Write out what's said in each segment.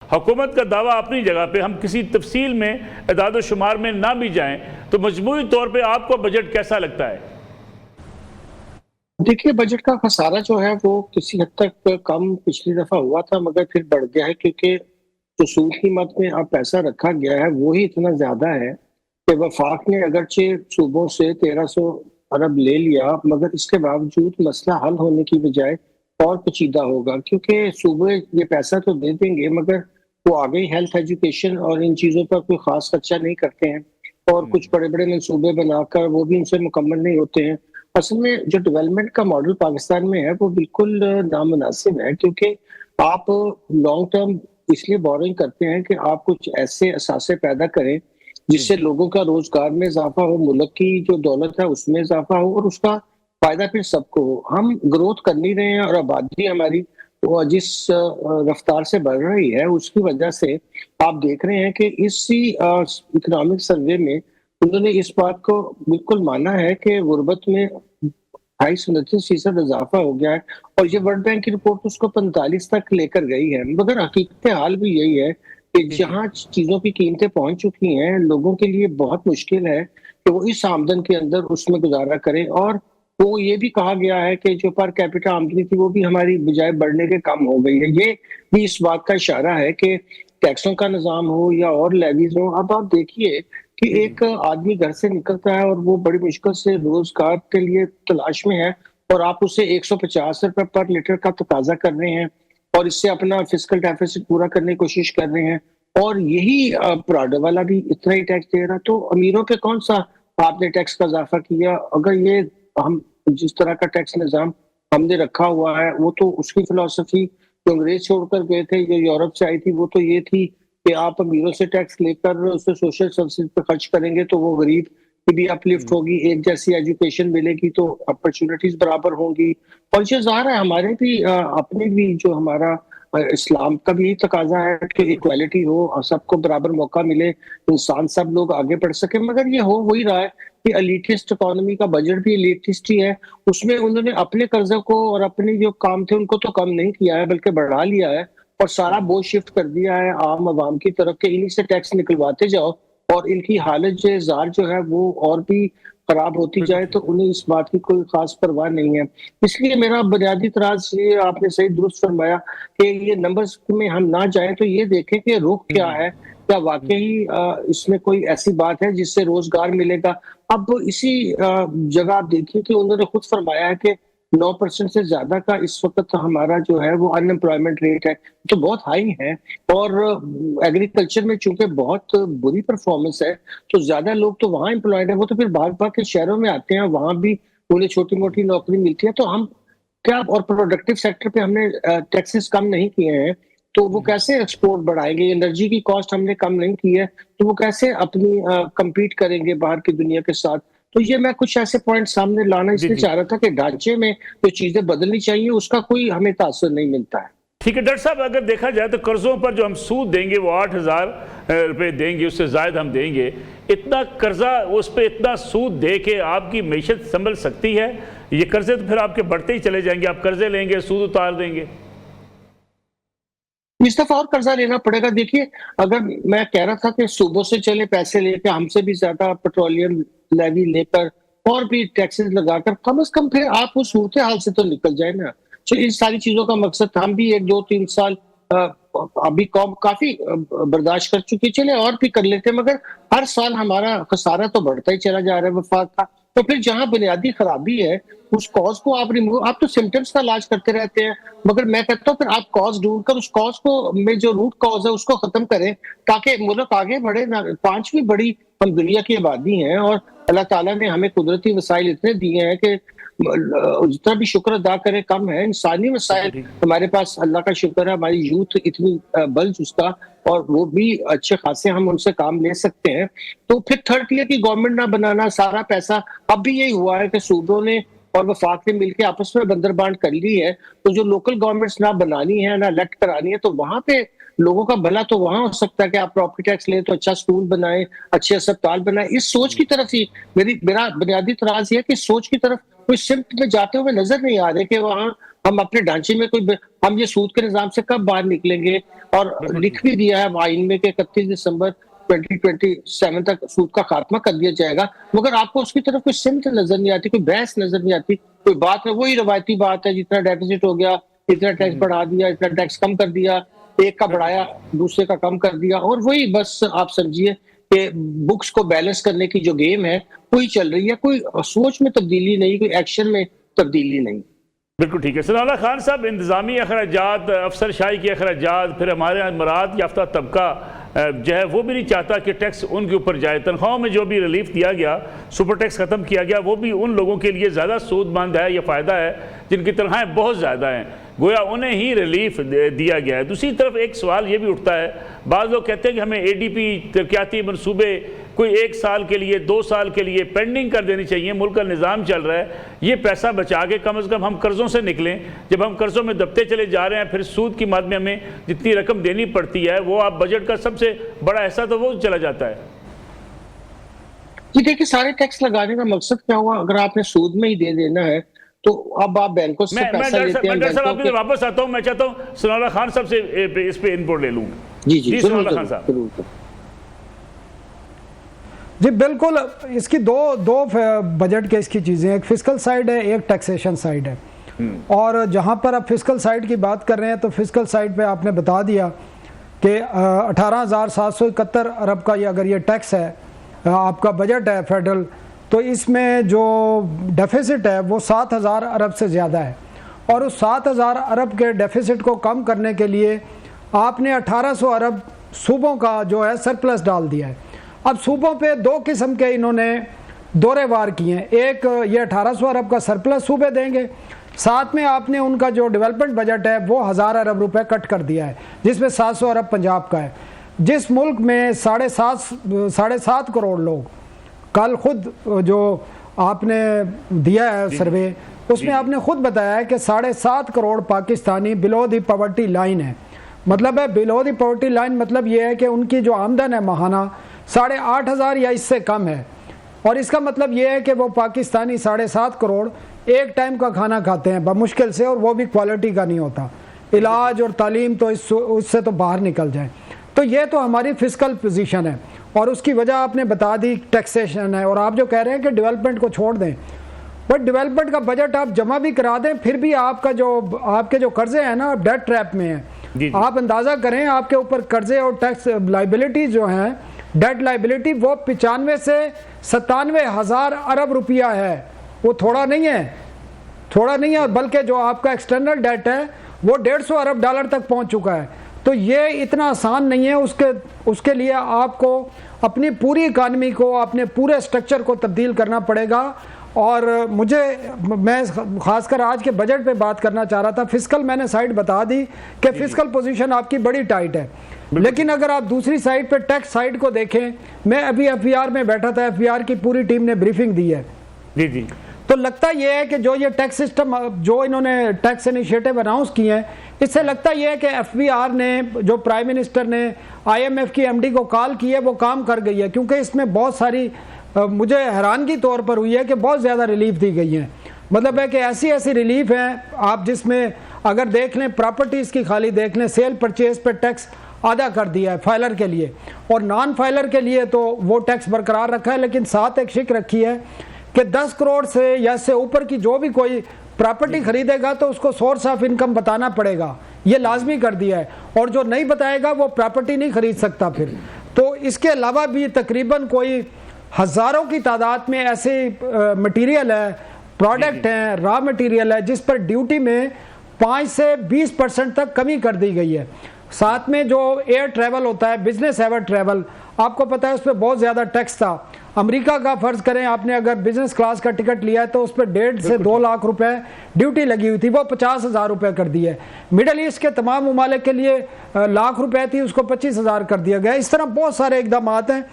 हुकूमत का दावा अपनी जगह पे, हम किसी तफसील में इदाद शुमार में ना भी जाएं, तो मजमूई तौर पे आपको बजट कैसा लगता है? देखिए, बजट का खसारा जो है वो किसी हद तक कम पिछली दफा हुआ था, मगर फिर बढ़ गया है, क्योंकि जो सूद की मद में अब पैसा रखा गया है वो ही इतना ज्यादा है कि वफाक ने अगरचे सूबों से 1300 अरब ले लिया, मगर इसके बावजूद मसला हल होने की बजाय और पेचीदा होगा, क्योंकि सूबे ये पैसा तो दे देंगे मगर वो आगे हेल्थ, एजुकेशन और इन चीजों पर कोई खास खर्चा नहीं करते हैं, और कुछ बड़े बड़े मंसूबे बनाकर वो भी उनसे मुकम्मल नहीं होते हैं। असल में जो डेवलपमेंट का मॉडल पाकिस्तान में है वो बिल्कुल नामुनासिब है, क्योंकि आप लॉन्ग टर्म इसलिए बोरिंग करते हैं कि आप कुछ ऐसे असासे पैदा करें जी जिससे जी। लोगों का रोजगार में इजाफा हो, मुल्क की जो दौलत है उसमें इजाफा हो, और उसका फायदा फिर सबको हो। हम ग्रोथ कर नहीं रहे हैं, और आबादी हमारी वो जिस रफ्तार से बढ़ रही है उसकी वजह से आप देख रहे हैं कि इसी इकोनॉमिक सर्वे में उन्होंने इस बात को बिल्कुल माना है कि गुर्बत में 28-29% इजाफा हो गया है, और ये वर्ल्ड बैंक की रिपोर्ट उसको 45 तक लेकर गई है। मगर हकीकत हाल भी यही है कि जी जी। जहाँ चीजों की कीमतें पहुंच चुकी हैं, लोगों के लिए बहुत मुश्किल है कि वो इस आमदन के अंदर उसमें गुजारा करें। और वो ये भी कहा गया है कि जो पर कैपिटा आमदनी थी वो भी हमारी बजाय बढ़ने के कम हो गई है। ये भी इस बात का इशारा है कि टैक्सों का निजाम हो या और लेवीज हो, अब आप देखिए कि जी जी। एक आदमी घर से निकलता है और वो बड़ी मुश्किल से रोजगार के लिए तलाश में है, और आप उसे 150 रुपए पर लीटर का तकाजा कर रहे हैं, और इससे अपना फिजिकल डेफिसिट पूरा करने की कोशिश कर रहे हैं। और यही प्राडो वाला भी इतना ही टैक्स दे रहा, तो अमीरों पे कौन सा आपने टैक्स का इजाफा किया? अगर ये हम जिस तरह का टैक्स निजाम हमने रखा हुआ है, वो तो उसकी फिलोसफी जो अंग्रेज छोड़कर गए थे, जो यूरोप से आई थी, वो तो ये थी कि आप अमीरों से टैक्स लेकर उसे सोशल सर्विसेज पे खर्च करेंगे तो वो गरीब की भी अपलिफ्ट होगी, एक जैसी एजुकेशन मिलेगी तो अपॉर्चुनिटीज बराबर होंगी। और ये ज़ाहिर है हमारे भी अपने भी जो हमारा इस्लाम का भी यही तकाजा है कि इक्वालिटी हो और सबको बराबर मौका मिले, इंसान सब लोग आगे बढ़ सके। मगर ये हो वही रहा है कि एलिटिस्ट इकोनॉमी का बजट भी एलिटिस्ट ही है। उसमें उन्होंने अपने कर्जे को और अपने जो काम थे उनको तो कम नहीं किया है, बल्कि बढ़ा लिया है, और सारा बोझ शिफ्ट कर दिया है आम आवाम की तरफ के इन्हीं से टैक्स निकलवाते जाओ, और इनकी हालत जो है वो और भी खराब होती बिल्कुल जाए, तो ठीक। उन्हें इस बात की कोई खास परवाह नहीं है। इसलिए मेरा बुनियादी इतराज, ये आपने सही दुरुस्त फरमाया कि ये नंबर्स में हम ना जाएं, तो ये देखें कि रुख जी क्या जी। है, क्या वाकई इसमें कोई ऐसी बात है जिससे रोजगार मिलेगा। अब इसी जगह आप देखिए कि उन्होंने खुद फरमाया है कि 9% से ज्यादा का इस वक्त हमारा जो है वो अनएम्प्लॉयमेंट रेट है, तो बहुत हाई है। और एग्रीकल्चर में चूंकि बहुत बुरी परफॉर्मेंस है, तो ज्यादा लोग तो वहां एम्प्लॉयड है, वो तो फिर भाग भाग के शहरों में आते हैं, वहां भी उन्हें छोटी मोटी नौकरी मिलती है। तो हम क्या, और प्रोडक्टिव सेक्टर पे हमने टैक्सेस कम नहीं किए हैं, तो वो कैसे एक्सपोर्ट बढ़ाएंगे? एनर्जी की कॉस्ट हमने कम नहीं की है, तो वो कैसे अपनी compete करेंगे बाहर की दुनिया के साथ? तो ये मैं कुछ ऐसे पॉइंट सामने लाना जी इसलिए जी। चाह रहा था कि ढांचे में जो चीजें बदलनी चाहिए उसका कोई हमें तासुर नहीं मिलता है। ठीक है डॉक्टर साहब, अगर देखा जाए तो कर्जों पर जो हम सूद देंगे वो 8,000 रुपये देंगे, उससे ज़ायद हम देंगे। इतना कर्जा, उस पर इतना सूद दे के आपकी मैशत संभल सकती है? ये कर्जे तो फिर आपके बढ़ते ही चले जाएंगे, आप कर्जे लेंगे, सूद उतार देंगे। इस दफा और कर्जा लेना पड़ेगा। देखिए, अगर मैं कह रहा था कि सूबों से चले पैसे लेकर, हमसे भी ज्यादा पेट्रोलियम लेवी लेकर और भी टैक्सेस लगाकर, कम से कम फिर आप उस सूरत हाल से तो निकल जाए ना। तो इन सारी चीजों का मकसद, हम भी 1 2 3 साल अभी कौम काफी बर्दाश्त कर चुकी, चले और भी कर लेते, मगर हर साल हमारा खसारा तो बढ़ता ही चला जा रहा है वफाक का। तो फिर जहां बुनियादी खराबी है उस कॉज को आप रिमूव, आप तो सिम्टम्स का इलाज करते रहते हैं, मगर मैं कहता हूँ फिर आप कॉज ढूंढकर उस कॉज को में जो रूट कॉज है उसको खत्म करें, ताकि मुल्क आगे बढ़े ना। 5वीं बड़ी हम दुनिया की आबादी हैं, और अल्लाह ताला ने हमें कुदरती वसाइल इतने दिए हैं कि जितना भी शुक्र अदा करें कम है। इंसानी बिल्कुल वसाइल ठीक। हमारे पास अल्लाह का शुक्र है, हमारी यूथ इतनी बल उसका, और वो भी अच्छे खासे हम उनसे काम ले सकते हैं। तो फिर थर्ड ईयर की गवर्नमेंट ना बनाना, सारा पैसा अब भी यही हुआ है कि सूबों ने और वफाक ने मिलकर आपस में बंदरबांट कर ली है। तो जो लोकल गवर्नमेंट्स ना बनानी है ना इलेक्ट करानी है, तो वहां पे लोगों का भला तो वहां हो सकता है कि आप प्रॉपर्टी टैक्स लें तो अच्छा स्कूल बनाए, अच्छे अस्पताल बनाए। इस सोच की तरफ ही मेरा बुनियादी इतराज है कि सोच की तरफ कोई सिम्त में जाते हुए नजर नहीं आ रहे कि वहां हम अपने ढांचे में हम ये सूद के निजाम से कब बाहर निकलेंगे? और लिख भी दिया है आइन में कि 31 दिसंबर 2027 तक सूद का खात्मा कर दिया जाएगा, मगर आपको उसकी तरफ कोई सिमत नजर नहीं आती, कोई बहस नजर नहीं आती, कोई बात नहीं। वही रवायती बात है, जितना डेफिसिट हो गया, इतना टैक्स बढ़ा दिया, इतना टैक्स कम कर दिया, एक का बढ़ाया दूसरे का कम कर दिया, और वही बस आप समझिए कि बुक्स को बैलेंस करने की जो गेम है वही चल रही है। कोई सोच में तब्दीली नहीं, कोई एक्शन में तब्दीली नहीं। बिल्कुल ठीक है। सनाउल्लाह खान साहब, इंतजामी अखराजात, अफसरशाही के अखराजात, फिर हमारे मराहत याफ्ता तबका जो है वो भी नहीं चाहता कि टैक्स उनके ऊपर जाए। तनख्वाहों में जो भी रिलीफ दिया गया, सुपर टैक्स ख़त्म किया गया, वो भी उन लोगों के लिए ज़्यादा सूदमंद है या फ़ायदा है जिनकी तनख्वाहें बहुत ज़्यादा हैं, गोया उन्हें ही रिलीफ दिया गया है। दूसरी तरफ एक सवाल ये भी उठता है, बाज़ लोग कहते हैं कि हमें ADP तरक्याती मनसूबे कोई 1 साल के लिए 2 साल के लिए पेंडिंग कर देनी चाहिए, मुल्क का निज़ाम चल रहा है, ये पैसा बचा के कम से कम हम कर्ज़ों से निकलें। जब हम कर्ज़ों में दबते चले जा रहे हैं, फिर सूद की मद में हमें जितनी रकम देनी पड़ती है वो आप बजट का सबसे बड़ा हिस्सा तो वो चला जाता है। जी देखिए, सारे टैक्स लगाने का मकसद क्या हुआ? अगर आपने सूद में ही दे देना है तो अब आप बैंकों से पैसा लेते हैं। मैं आपके वापस आता हूँ, मैं चाहता हूँ सनाउल्लाह खान साहब से इस पे इनपुट ले लूँ। जी सनाउल्लाह खान साहब। जी बिल्कुल, इसकी दो बजट के इसकी चीज़ें, एक फिस्कल साइड है, एक टैक्सेशन साइड है। और जहाँ पर आप फिस्कल साइड की बात कर रहे हैं तो फिस्कल साइड पे आपने बता दिया कि 18,771 अरब का ये अगर ये टैक्स है, आपका बजट है फेडरल, तो इसमें जो डेफिसिट है वो 7,000 अरब से ज़्यादा है। और उस 7,000 अरब के डेफिसिट को कम करने के लिए आपने 1,800 अरब सूबों का जो है सरप्लस डाल दिया है। अब सूबों पे 2 किस्म के इन्होंने दौरे वार किए हैं। एक, ये 1,800 अरब का सरप्लस सूबे देंगे, साथ में आपने उनका जो डेवलपमेंट बजट है वो 1,000 अरब रुपए कट कर दिया है, जिसमें 700 अरब पंजाब का है। जिस मुल्क में 7.5 करोड़ लोग, कल खुद जो आपने दिया है सर्वे, उसमें आपने खुद बताया है कि 7.5 crore Pakistani below the poverty line है। मतलब है बिलो दी पॉवर्टी लाइन, मतलब ये है कि उनकी जो आमदन है माहाना 8,500 या इससे कम है। और इसका मतलब ये है कि वो पाकिस्तानी 7.5 करोड़ एक टाइम का खाना खाते हैं बमुश्किल से, और वो भी क्वालिटी का नहीं होता। इलाज और तालीम तो उससे तो बाहर निकल जाए। तो ये तो हमारी फिस्कल पोजीशन है, और उसकी वजह आपने बता दी टैक्सेशन है। और आप जो कह रहे हैं कि डेवलपमेंट को छोड़ दें, बट डेवलपमेंट का बजट आप जमा भी करा दें, फिर भी आपके जो कर्जे हैं ना, डेट ट्रैप में है। आप अंदाज़ा करें, आपके ऊपर कर्जे और टैक्स लाइबिलिटी जो हैं, डेट लाइबिलिटी, वो 95 से 97 हज़ार अरब रुपया है। वो थोड़ा नहीं है, बल्कि जो आपका एक्सटर्नल डेट है वो 150 अरब डॉलर तक पहुंच चुका है। तो ये इतना आसान नहीं है। उसके लिए आपको अपनी पूरी इकानमी को, अपने पूरे स्ट्रक्चर को तब्दील करना पड़ेगा। और मैं खासकर आज के बजट पे बात करना चाह रहा था। फिस्कल मैंने साइड बता दी कि फिस्कल पोजीशन आपकी बड़ी टाइट है, लेकिन अगर आप दूसरी साइड पे टैक्स साइड को देखें, मैं अभी FBR में बैठा था, FBR की पूरी टीम ने ब्रीफिंग दी है। जी। तो लगता यह है कि जो ये टैक्स सिस्टम, जो इन्होंने टैक्स इनिशिएटिव अनाउंस किए हैं, इससे लगता यह है कि FBR ने, जो प्राइम मिनिस्टर ने IMF की MD को कॉल की है, वो काम कर गई है। क्योंकि इसमें बहुत सारी, मुझे हैरानगी तौर पर हुई है कि बहुत ज़्यादा रिलीफ दी गई है। मतलब है कि ऐसी रिलीफ है आप, जिसमें अगर देख लें प्रॉपर्टीज़ की, खाली देख लें, सेल परचेज पर टैक्स आधा कर दिया है फाइलर के लिए, और नॉन फाइलर के लिए तो वो टैक्स बरकरार रखा है। लेकिन साथ एक शिक रखी है कि 10 करोड़ से या से ऊपर की जो भी कोई प्रॉपर्टी खरीदेगा तो उसको सोर्स ऑफ इनकम बताना पड़ेगा, ये लाजमी कर दिया है। और जो नहीं बताएगा वो प्रॉपर्टी नहीं खरीद सकता फिर। तो इसके अलावा भी तकरीबन कोई हज़ारों की तादाद में ऐसे मटीरियल है, प्रोडक्ट हैं, रॉ मटीरियल है, जिस पर ड्यूटी में 5 से 20% तक कमी कर दी गई है। साथ में जो एयर ट्रैवल होता है, बिजनेस एवर ट्रैवल, आपको पता है उस पर बहुत ज़्यादा टैक्स था। अमेरिका का फ़र्ज़ करें, आपने अगर बिजनेस क्लास का टिकट लिया है तो उस पर 1.5 से 2 लाख रुपए ड्यूटी लगी हुई थी, वो 50,000 रुपये कर दी है। मिडल ईस्ट के तमाम ममालिक के लिए लाख रुपए थी, उसको 25,000 कर दिया गया। इस तरह बहुत सारे इकदाम हैं।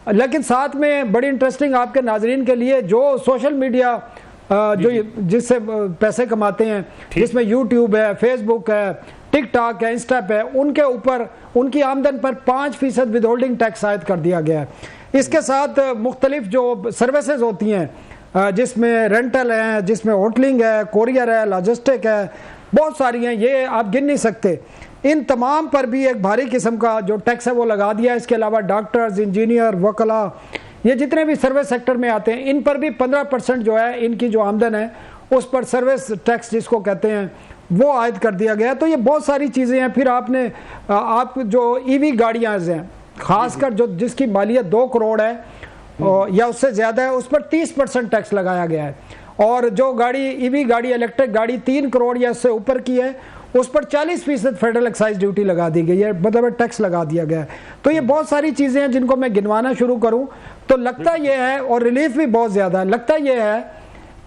लेकिन साथ में बड़ी इंटरेस्टिंग आपके नाजरीन के लिए, जो सोशल मीडिया जो जिससे पैसे कमाते हैं, जिसमें यूट्यूब है, फेसबुक है, टिकटॉक है, इंस्टा पे, उनके ऊपर उनकी आमदन पर 5% विदहोल्डिंग टैक्स आयद कर दिया गया है। इसके साथ मुख्तलिफ जो सर्विसेज होती हैं, जिसमें रेंटल है, जिसमें होटलिंग है, कोरियर है, लॉजिस्टिक है, बहुत सारी हैं, ये आप गिन नहीं सकते। इन तमाम पर भी एक भारी किस्म का जो टैक्स है वो लगा दिया। इसके अलावा डॉक्टर्स, इंजीनियर, वकला, ये जितने भी सर्विस सेक्टर में आते हैं, इन पर भी 15% जो है इनकी जो आमदन है उस पर सर्विस टैक्स जिसको कहते हैं वो आयद कर दिया गया। तो ये बहुत सारी चीज़ें हैं। फिर आप जो ईवी गाड़ियाँ हैं, खासकर जो जिसकी मालियत 2 करोड़ है या उससे ज़्यादा है, उस पर 30% टैक्स लगाया गया है। और जो गाड़ी ईवी गाड़ी, इलेक्ट्रिक गाड़ी 3 करोड़ या उससे ऊपर की है, उस पर 40% फेडरल एक्साइज ड्यूटी लगा दी गई है, मतलब टैक्स लगा दिया गया है। तो ये बहुत सारी चीज़ें हैं जिनको मैं गिनवाना शुरू करूं तो लगता यह है, और रिलीफ भी बहुत ज़्यादा है, लगता यह है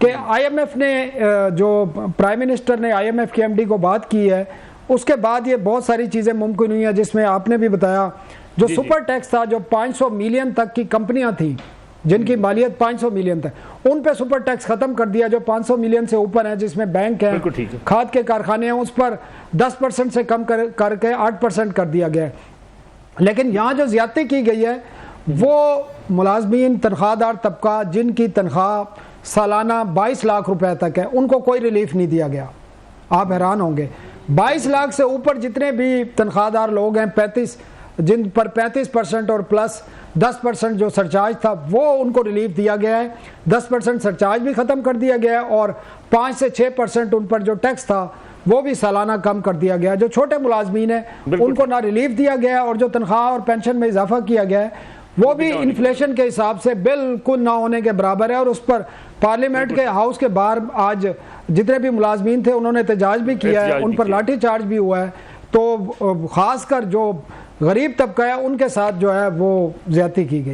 कि आईएमएफ ने, जो प्राइम मिनिस्टर ने आईएमएफ के एमडी को बात की है, उसके बाद ये बहुत सारी चीज़ें मुमकिन हुई हैं, जिसमें आपने भी बताया जो सुपर टैक्स था, जो 500 मिलियन तक की कंपनियां थी जिनकी मालियत 500 मिलियन तक, उन पे सुपर टैक्स खत्म कर दिया। जो 500 मिलियन से ऊपर है, जिसमें बैंक है, खाद के कारखाने हैं, उस पर 10% से कम करके 8% कर दिया गया है। लेकिन यहाँ जो ज्यादती की गई है वो मुलाजमीन, तनख्वाहदार तबका जिनकी तनख्वाह सालाना 22 लाख रुपए तक है, उनको कोई रिलीफ नहीं दिया गया। आप हैरान होंगे, 22 लाख से ऊपर जितने भी तनख्वाहदार लोग हैं, 35 जिन पर 35% और प्लस 10% जो सरचार्ज था वो उनको रिलीफ दिया गया है। 10% सरचार्ज भी ख़त्म कर दिया गया है और 5 से 6% उन पर जो टैक्स था वो भी सालाना कम कर दिया गया है। जो छोटे मुलाजमीन हैं उनको ना रिलीफ दिया गया है, और जो तनख्वाह और पेंशन में इजाफा किया गया है वो भी इन्फ्लेशन के हिसाब से बिल्कुल ना होने के बराबर है। और उस पर पार्लियामेंट के हाउस के बाहर आज जितने भी मुलाजमीन थे उन्होंने एहतजाज भी किया है, उन पर लाठी चार्ज भी हुआ है। तो खासकर जो गरीब तबका है उनके साथ जो है वो ज्यादती की गई।